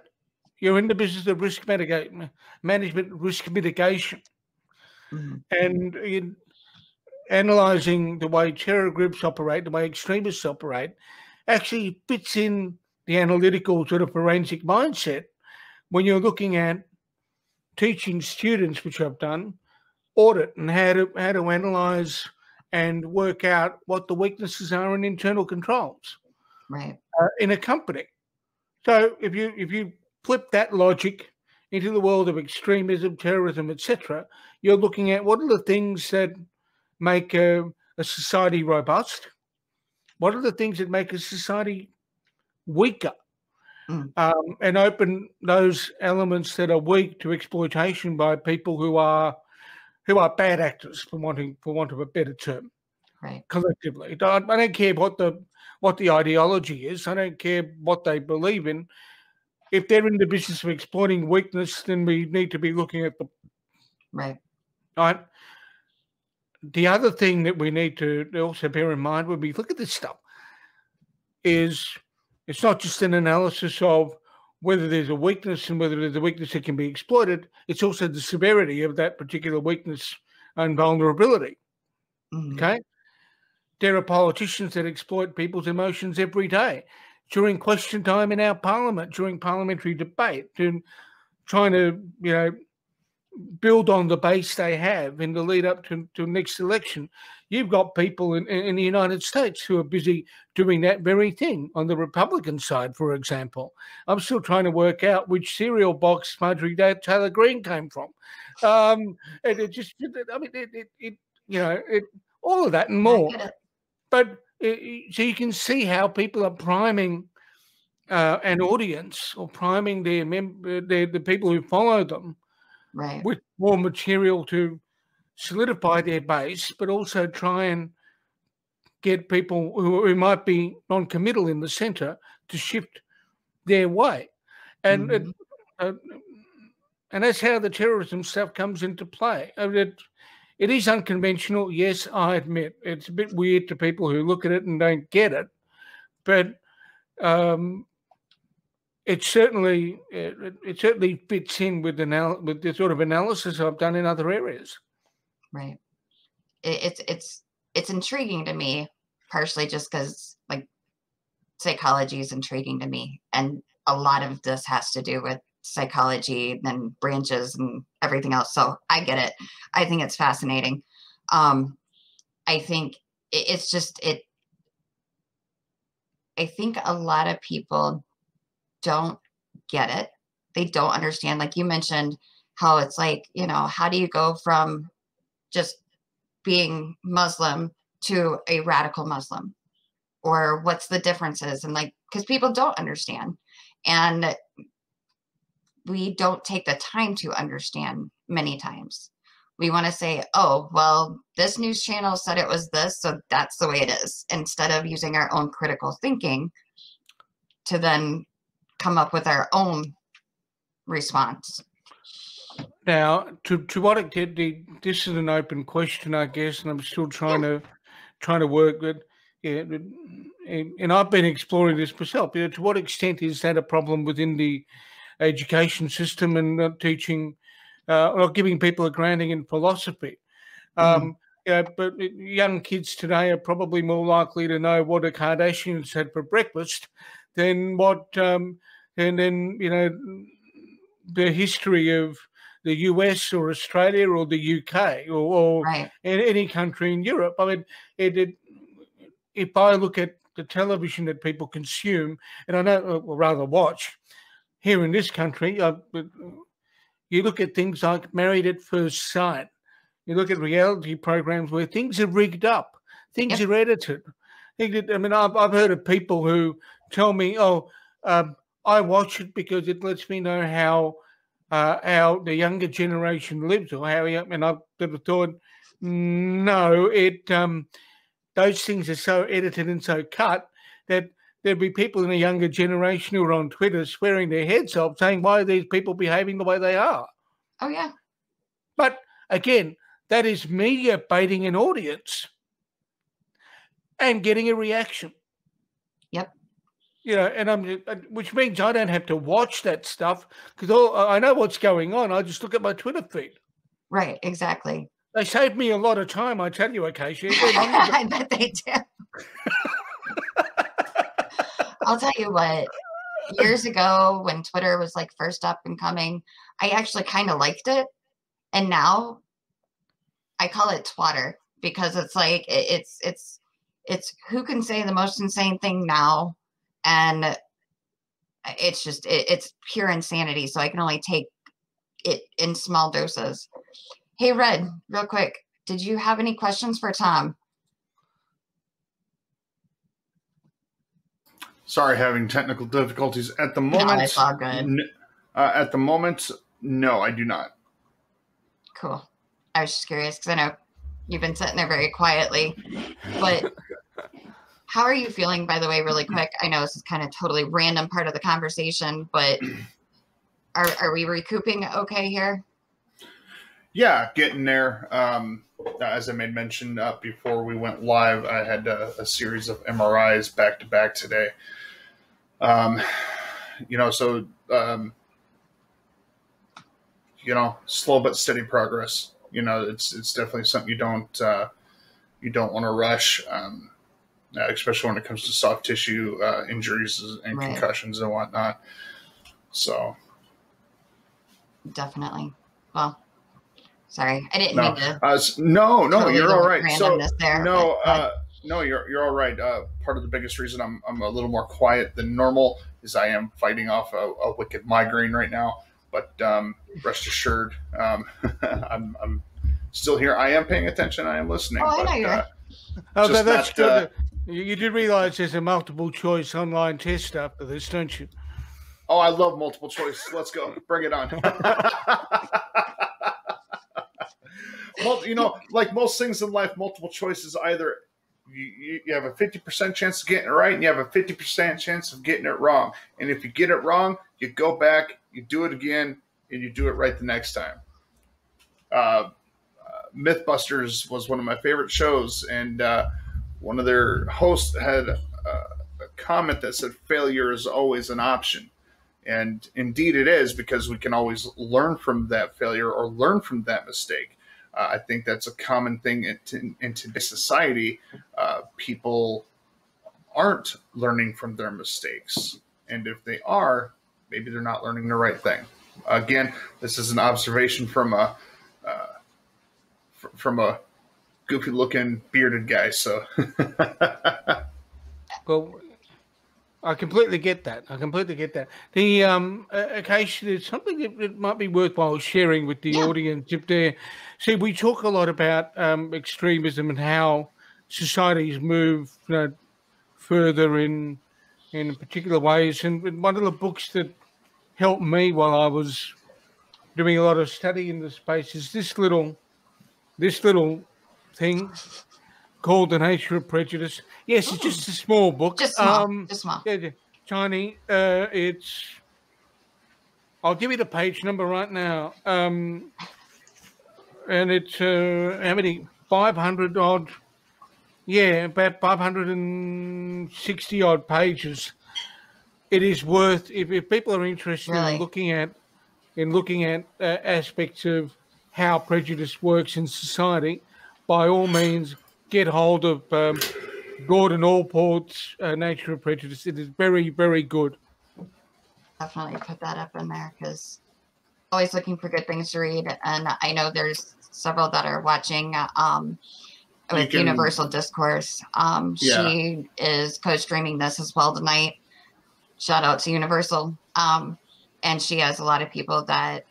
Speaker 4: You're in the business of risk management, risk mitigation. And in analysing the way terror groups operate, the way extremists operate, actually fits in the analytical sort of forensic mindset when you're looking at teaching students, which I've done, audit and how to analyse and work out what the weaknesses are in internal controls in a company. So if you flip that logic into the world of extremism, terrorism, etc., you're looking at what are the things that make a society robust, what are the things that make a society weaker, and open those elements that are weak to exploitation by people who are bad actors, for want of a better term.
Speaker 5: Right.
Speaker 4: Collectively, I don't care what the ideology is. I don't care what they believe in. If they're in the business of exploiting weakness, then we need to be looking at them.
Speaker 5: Right.
Speaker 4: Right. The other thing that we need to also bear in mind when we look at this stuff is it's not just an analysis of whether there's a weakness and whether there's a weakness that can be exploited. It's also the severity of that particular weakness and vulnerability. Okay? There are politicians that exploit people's emotions every day during question time in our parliament, during parliamentary debate, and trying to, build on the base they have in the lead up to next election. You've got people in the United States who are busy doing that very thing on the Republican side, for example. I'm still trying to work out which cereal box Marjorie Taylor Greene came from. And it just, I mean, all of that and more. But so you can see how people are priming an audience or priming the people who follow them,
Speaker 5: right,
Speaker 4: with more material to solidify their base, but also try and get people who might be non-committal in the centre to shift their way. And and that's how the terrorism stuff comes into play. It is unconventional, yes, I admit. It's a bit weird to people who look at it and don't get it, but it certainly fits in with the sort of analysis I've done in other areas.
Speaker 5: Right. It's intriguing to me, partially just because like psychology is intriguing to me, and a lot of this has to do with psychology and branches and everything else. So I get it. I think it's fascinating. I think it's just it. I think a lot of people don't get it. They don't understand. Like you mentioned, how it's like, how do you go from just being Muslim to a radical Muslim, or what's the differences? And like, because people don't understand, and we don't take the time to understand many times. We want to say, oh, well, this news channel said it was this, so that's the way it is, instead of using our own critical thinking to then come up with our own response.
Speaker 4: Now, to what extent, this is an open question, I guess, and I'm still trying to work with. Yeah, and I've been exploring this myself. To what extent is that a problem within the education system and not teaching, or giving people a grounding in philosophy? But young kids today are probably more likely to know what the Kardashians had for breakfast than what, and then the history of the US or Australia or the UK or
Speaker 5: right.
Speaker 4: any country in Europe. I mean, if I look at the television that people consume, and I know, or rather watch, here in this country, you look at things like Married at First Sight. You look at reality programs where things are rigged up, things are edited. I mean, I've heard of people who tell me, I watch it because it lets me know how the younger generation lives, or and I've thought, no, those things are so edited and so cut that there'd be people in a younger generation who are on Twitter swearing their heads off, saying, why are these people behaving the way they are?
Speaker 5: Oh, yeah.
Speaker 4: But again, that is media baiting an audience and getting a reaction.
Speaker 5: Yep.
Speaker 4: And which means I don't have to watch that stuff because I know what's going on. I just look at my Twitter feed.
Speaker 5: Right, exactly.
Speaker 4: They save me a lot of time, I tell you, Acacia.
Speaker 5: I bet they do. I'll tell you what, years ago when Twitter was like first up and coming, I actually kind of liked it. And now I call it twatter, because it's like, it's who can say the most insane thing now. And it's just, it's pure insanity. So I can only take it in small doses. Hey, Red, real quick, did you have any questions for Tom?
Speaker 3: Sorry, having technical difficulties at the
Speaker 5: No,
Speaker 3: moment.
Speaker 5: it's all good.
Speaker 3: At the moment, no, I do not.
Speaker 5: Cool. I was just curious because I know you've been sitting there very quietly, but how are you feeling, by the way, really quick? I know this is kind of totally random part of the conversation, but are we recouping okay here?
Speaker 3: Yeah, getting there. As I made mention before we went live, I had a series of MRIs back to back today. Slow but steady progress. It's definitely something you don't want to rush, especially when it comes to soft tissue injuries and concussions and whatnot. So,
Speaker 5: definitely. Well, sorry, I didn't mean to.
Speaker 3: No,
Speaker 5: totally
Speaker 3: you're all right. You're all right. Part of the biggest reason I'm a little more quiet than normal is I am fighting off a wicked migraine right now. But rest assured, I'm still here. I am paying attention. I am listening.
Speaker 5: Oh, I know you're.
Speaker 4: That's good. You do realize there's a multiple choice online test after this, don't you?
Speaker 3: Oh, I love multiple choice. Let's go. Bring it on. Well, like most things in life, multiple choice is either you have a 50% chance of getting it right and you have a 50% chance of getting it wrong. And if you get it wrong, you go back, you do it again, and you do it right the next time. Mythbusters was one of my favorite shows, and one of their hosts had a comment that said failure is always an option. And indeed it is, because we can always learn from that failure or learn from that mistake. I think that's a common thing in today's society. People aren't learning from their mistakes. And if they are, maybe they're not learning the right thing. Again, this is an observation from a goofy-looking bearded guy. So,
Speaker 4: well, I completely get that. The occasionally, it's something that might be worthwhile sharing with the audience. If they see, we talk a lot about extremism and how societies move further in particular ways. And one of the books that helped me while I was doing a lot of study in the space is this little thing called The Nature of Prejudice. Yes, it's just a small book.
Speaker 5: Just small.
Speaker 4: Yeah, tiny. I'll give you the page number right now. And it's how many? 500 odd. Yeah, about 560 odd pages. It is worth, if people are interested in looking at aspects of how prejudice works in society, by all means, get hold of Gordon Allport's Nature of Prejudice. It is very, very good.
Speaker 5: Definitely put that up in there, because always looking for good things to read. And I know there's several that are watching with Universal Discourse. She is co-streaming this as well tonight. Shout out to Universal. And she has a lot of people that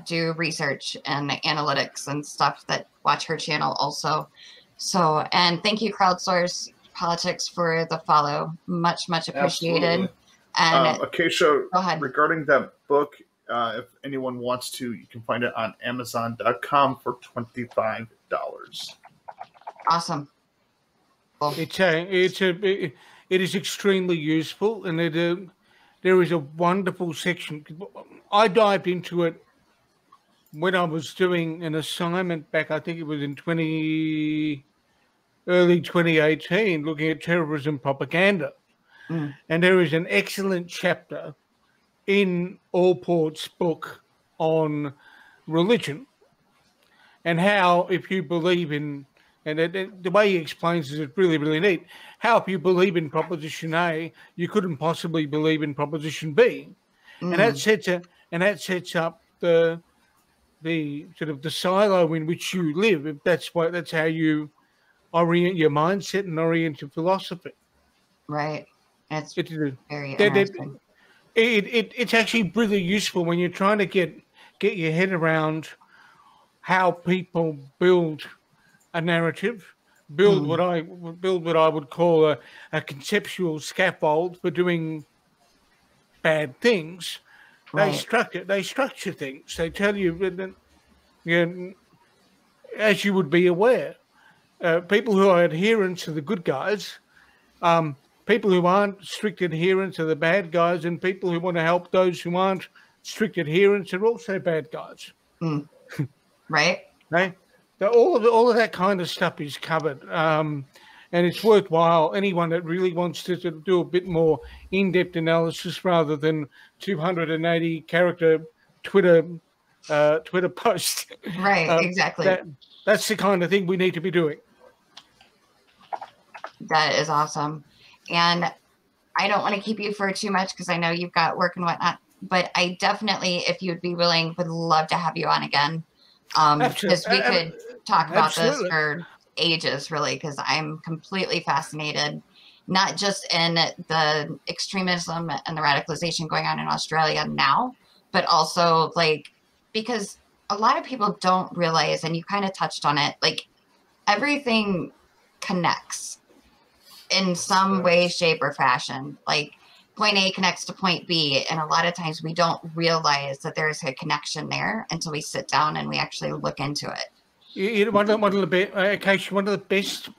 Speaker 5: do research and analytics and stuff that watch her channel also. So, and thank you, Crowdsource Politics, for the follow. Much appreciated.
Speaker 3: Absolutely. And Acacia, regarding that book, if anyone wants to, you can find it on Amazon.com for $25.
Speaker 5: Awesome. Cool.
Speaker 4: It is extremely useful, and there is a wonderful section. I dived into it when I was doing an assignment back, I think it was in early 2018, looking at terrorism propaganda. And there is an excellent chapter in Allport's book on religion and how, if you believe in, and the way he explains it is really, really neat, how if you believe in Proposition A, you couldn't possibly believe in Proposition B. And that sets up the sort of the silo in which you live. If that's how you orient your mindset and orient your philosophy.
Speaker 5: Right. It's very interesting.
Speaker 4: It's actually really useful when you're trying to get your head around how people build a narrative, build what I would call a conceptual scaffold for doing bad things.
Speaker 5: Right.
Speaker 4: They structure things. They tell you that, you know, as you would be aware, people who are adherents to the good guys, people who aren't strict adherents are the bad guys, and people who want to help those who aren't strict adherents are also bad guys.
Speaker 5: Right.
Speaker 4: Right? All of that kind of stuff is covered, and it's worthwhile. Anyone that really wants to do a bit more in-depth analysis rather than 280 character Twitter post.
Speaker 5: Right. Exactly.
Speaker 4: That's the kind of thing we need to be doing.
Speaker 5: That is awesome. And I don't want to keep you for too much because I know you've got work and whatnot, but I definitely, if you'd be willing, would love to have you on again. Because we could talk about this for ages, really, because I'm completely fascinated, not just in the extremism and the radicalization going on in Australia now, but also like, because a lot of people don't realize, and you kind of touched on it, like everything connects in some way, shape, or fashion. Like point A connects to point B, and a lot of times we don't realize that there's a connection there until we sit down and we actually look into it.
Speaker 4: One of the best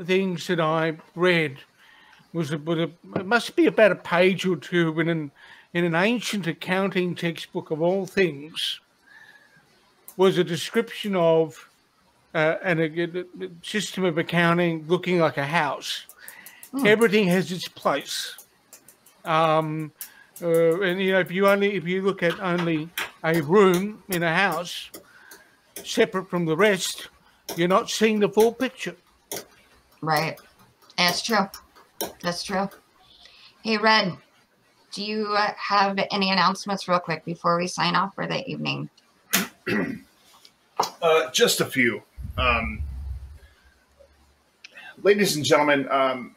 Speaker 4: things that I read was it must be about a page or two in an ancient accounting textbook of all things, was a description of a system of accounting looking like a house. Everything has its place, and you know, if you look at only a room in a house separate from the rest, you're not seeing the full picture.
Speaker 5: Right. That's true. That's true. Hey, Red, do you have any announcements real quick before we sign off for the evening?
Speaker 3: Just a few. Ladies and gentlemen,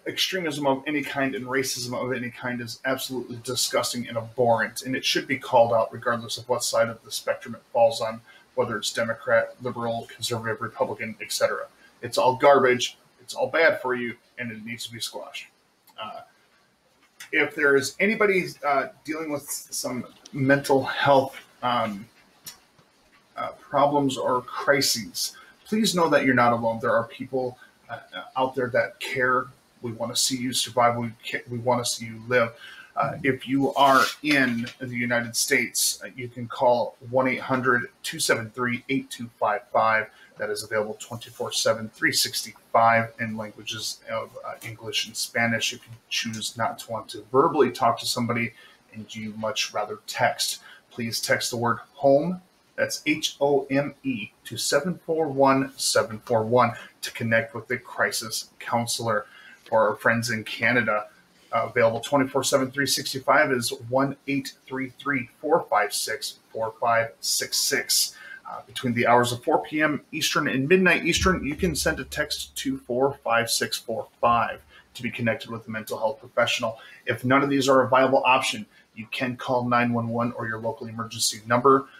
Speaker 3: extremism of any kind and racism of any kind is absolutely disgusting and abhorrent, and it should be called out regardless of what side of the spectrum it falls on, whether it's Democrat, liberal, conservative, Republican, etc. It's all garbage, it's all bad for you, and it needs to be squashed. If there is anybody dealing with some mental health problems or crises, please know that you're not alone. There are people out there that care. We want to see you survive. We want to see you live. If you are in the United States, you can call 1-800-273-8255. That is available 24/7, 365 in languages of English and Spanish. If you choose not to want to verbally talk to somebody and you much rather text, please text the word HOME. That's HOME to 741-741 to connect with the crisis counselor. For our friends in Canada, available 24/7, 365 is 1-833-456-4566. Between the hours of 4 p.m. Eastern and midnight Eastern, you can send a text to 45645 to be connected with a mental health professional. If none of these are a viable option, you can call 911 or your local emergency number.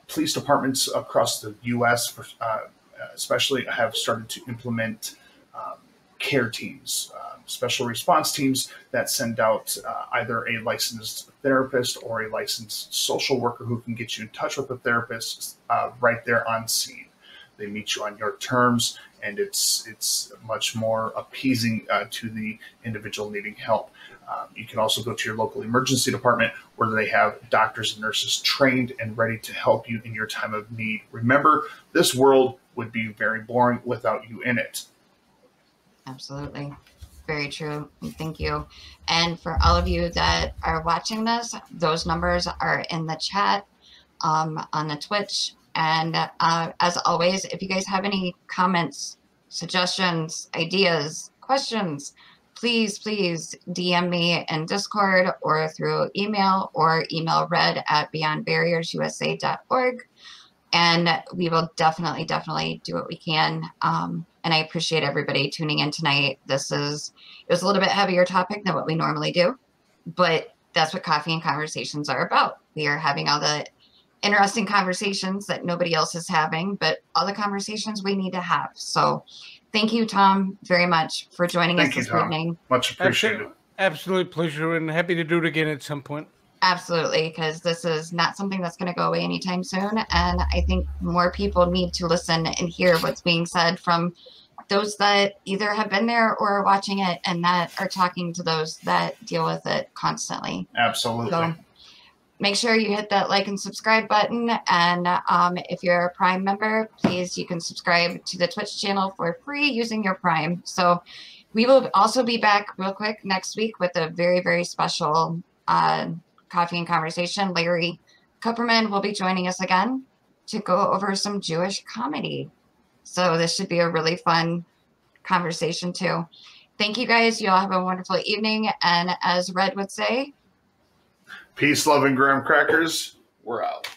Speaker 3: Police departments across the U.S. Especially have started to implement care teams, special response teams that send out either a licensed therapist or a licensed social worker who can get you in touch with the therapist right there on scene. They meet you on your terms, and it's much more appeasing to the individual needing help. You can also go to your local emergency department where they have doctors and nurses trained and ready to help you in your time of need. Remember, this world would be very boring without you in it.
Speaker 5: Absolutely. Very true. Thank you. And for all of you that are watching this, those numbers are in the chat on the Twitch. And as always, if you guys have any comments, suggestions, ideas, questions, please DM me in Discord or through email, or email red@beyondbarriersusa.org. And we will definitely do what we can. And I appreciate everybody tuning in tonight. It was a little bit heavier topic than what we normally do, but that's what Coffee and Conversations are about. We are having all the interesting conversations that nobody else is having, but all the conversations we need to have. So thank you, Tom, very much for joining us this evening.
Speaker 3: Much appreciated.
Speaker 4: Absolute pleasure, and happy to do it again at some point.
Speaker 5: Absolutely, because this is not something that's going to go away anytime soon. And I think more people need to listen and hear what's being said from those that either have been there or are watching it and that are talking to those that deal with it constantly.
Speaker 3: Absolutely.
Speaker 5: So make sure you hit that like and subscribe button. And if you're a Prime member, please, you can subscribe to the Twitch channel for free using your Prime. So we will also be back real quick next week with a very, very special Coffee and Conversation. Larry Kupperman will be joining us again to go over some Jewish comedy. So this should be a really fun conversation too. Thank you guys. You all have a wonderful evening. And as Red would say,
Speaker 3: peace, love, and graham crackers. We're out.